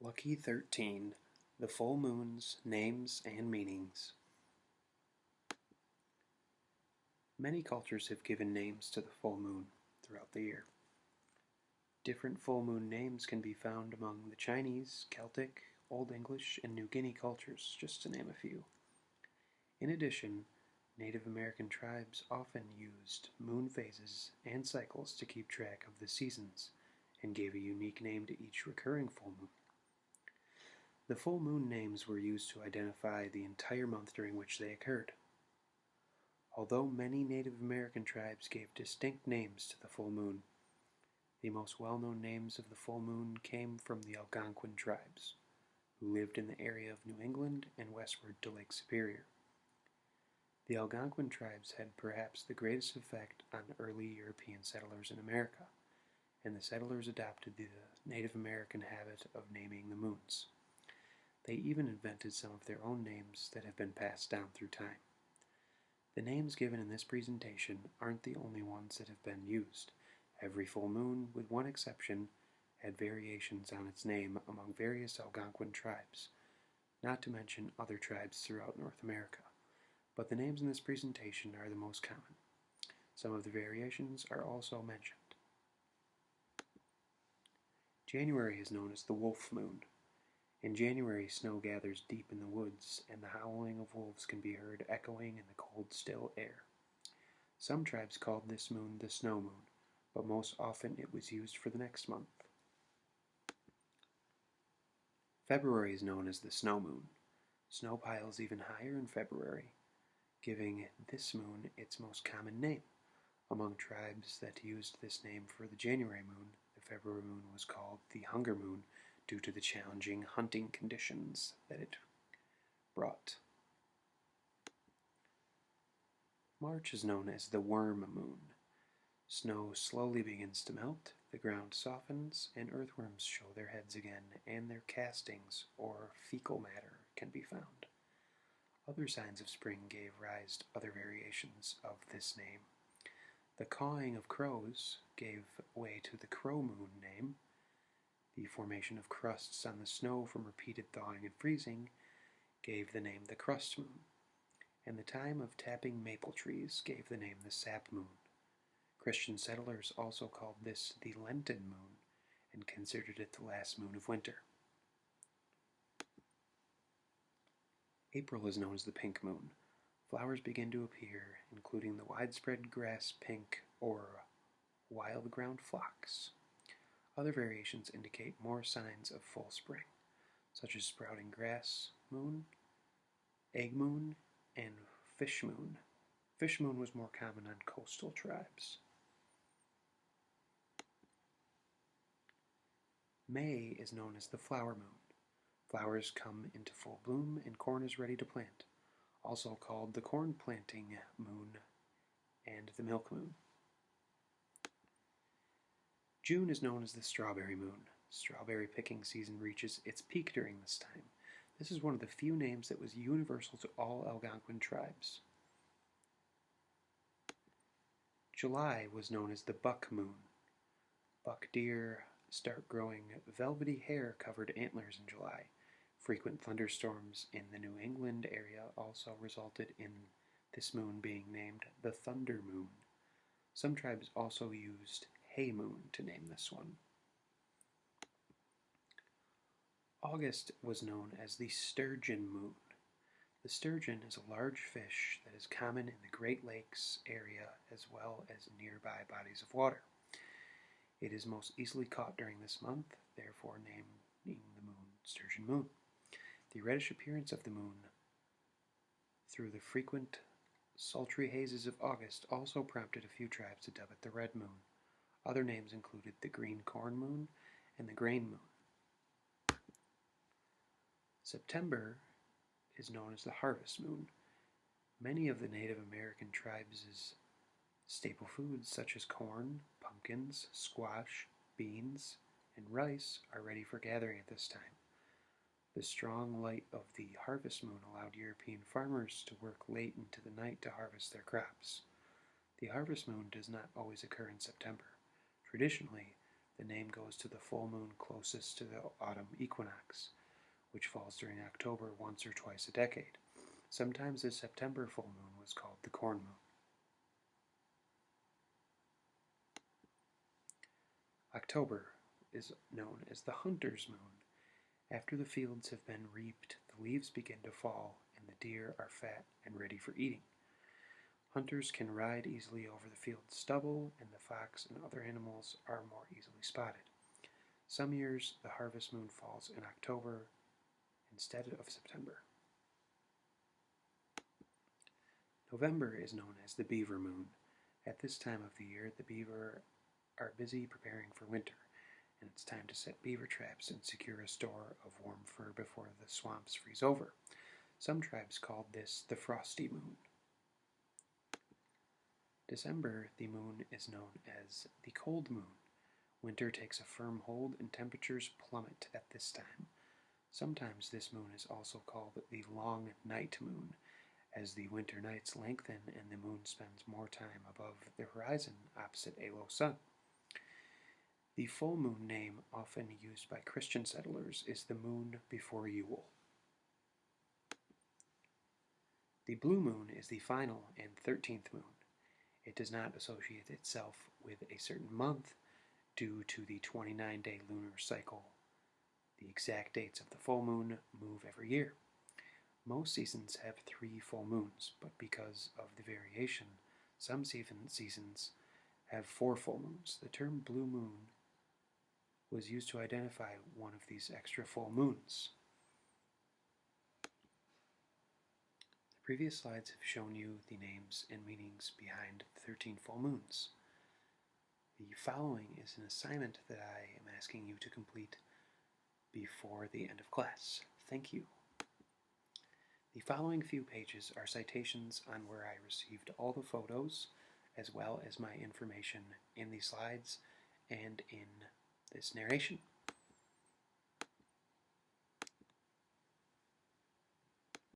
Lucky 13, the full moon's names and meanings. Many cultures have given names to the full moon throughout the year. Different full moon names can be found among the Chinese, Celtic, Old English, and New Guinea cultures, just to name a few. In addition, Native American tribes often used moon phases and cycles to keep track of the seasons and gave a unique name to each recurring full moon. The full moon names were used to identify the entire month during which they occurred. Although many Native American tribes gave distinct names to the full moon, the most well-known names of the full moon came from the Algonquin tribes, who lived in the area of New England and westward to Lake Superior. The Algonquin tribes had perhaps the greatest effect on early European settlers in America, and the settlers adopted the Native American habit of naming the moons. They even invented some of their own names that have been passed down through time. The names given in this presentation aren't the only ones that have been used. Every full moon, with one exception, had variations on its name among various Algonquin tribes, not to mention other tribes throughout North America. But the names in this presentation are the most common. Some of the variations are also mentioned. January is known as the wolf moon. In January, snow gathers deep in the woods, and the howling of wolves can be heard echoing in the cold, still air. Some tribes called this moon the snow moon, but most often it was used for the next month. February is known as the snow moon. Snow piles even higher in February, giving this moon its most common name. Among tribes that used this name for the January moon, the February moon was called the hunger moon, due to the challenging hunting conditions that it brought. March is known as the worm moon. Snow slowly begins to melt, the ground softens, and earthworms show their heads again, and their castings, or fecal matter, can be found. Other signs of spring gave rise to other variations of this name. The cawing of crows gave way to the crow moon name. The formation of crusts on the snow from repeated thawing and freezing gave the name the crust moon, and the time of tapping maple trees gave the name the sap moon. Christian settlers also called this the Lenten moon and considered it the last moon of winter. April is known as the pink moon. Flowers begin to appear, including the widespread grass pink or wild ground phlox. Other variations indicate more signs of full spring, such as sprouting grass moon, egg moon, and fish moon. Fish moon was more common on coastal tribes. May is known as the flower moon. Flowers come into full bloom and corn is ready to plant, also called the corn planting moon and the milk moon. June is known as the strawberry moon. Strawberry picking season reaches its peak during this time. This is one of the few names that was universal to all Algonquin tribes. July was known as the buck moon. Buck deer start growing velvety hair-covered antlers in July. Frequent thunderstorms in the New England area also resulted in this moon being named the thunder moon. Some tribes also used hay moon to name this one. August was known as the sturgeon moon. The sturgeon is a large fish that is common in the Great Lakes area as well as nearby bodies of water. It is most easily caught during this month, therefore naming the moon sturgeon moon. The reddish appearance of the moon through the frequent sultry hazes of August also prompted a few tribes to dub it the red moon. Other names included the green corn moon and the grain moon. September is known as the harvest moon. Many of the Native American tribes' staple foods such as corn, pumpkins, squash, beans, and rice are ready for gathering at this time. The strong light of the harvest moon allowed European farmers to work late into the night to harvest their crops. The harvest moon does not always occur in September. Traditionally, The name goes to the full moon closest to the autumn equinox, which falls during October once or twice a decade. Sometimes the September full moon was called the corn moon. October is known as the hunter's moon. After the fields have been reaped, the leaves begin to fall, and the deer are fat and ready for eating. Hunters can ride easily over the field's stubble, and the fox and other animals are more easily spotted. Some years, the harvest moon falls in October instead of September. November is known as the beaver moon. At this time of the year, the beaver are busy preparing for winter, and it's time to set beaver traps and secure a store of warm fur before the swamps freeze over. Some tribes called this the frosty moon. December, the moon is known as the cold moon. Winter takes a firm hold and temperatures plummet at this time. Sometimes this moon is also called the long night moon, as the winter nights lengthen and the moon spends more time above the horizon opposite a low sun. The full moon name often used by Christian settlers is the moon before Yule. The blue moon is the final and 13th moon. It does not associate itself with a certain month due to the 29-day lunar cycle. The exact dates of the full moon move every year. Most seasons have 3 full moons, but because of the variation, some seasons have 4 full moons. The term blue moon was used to identify one of these extra full moons. The previous slides have shown you the names and meanings behind 13 full moons. The following is an assignment that I am asking you to complete before the end of class. Thank you. The following few pages are citations on where I received all the photos, as well as my information in the slides and in this narration.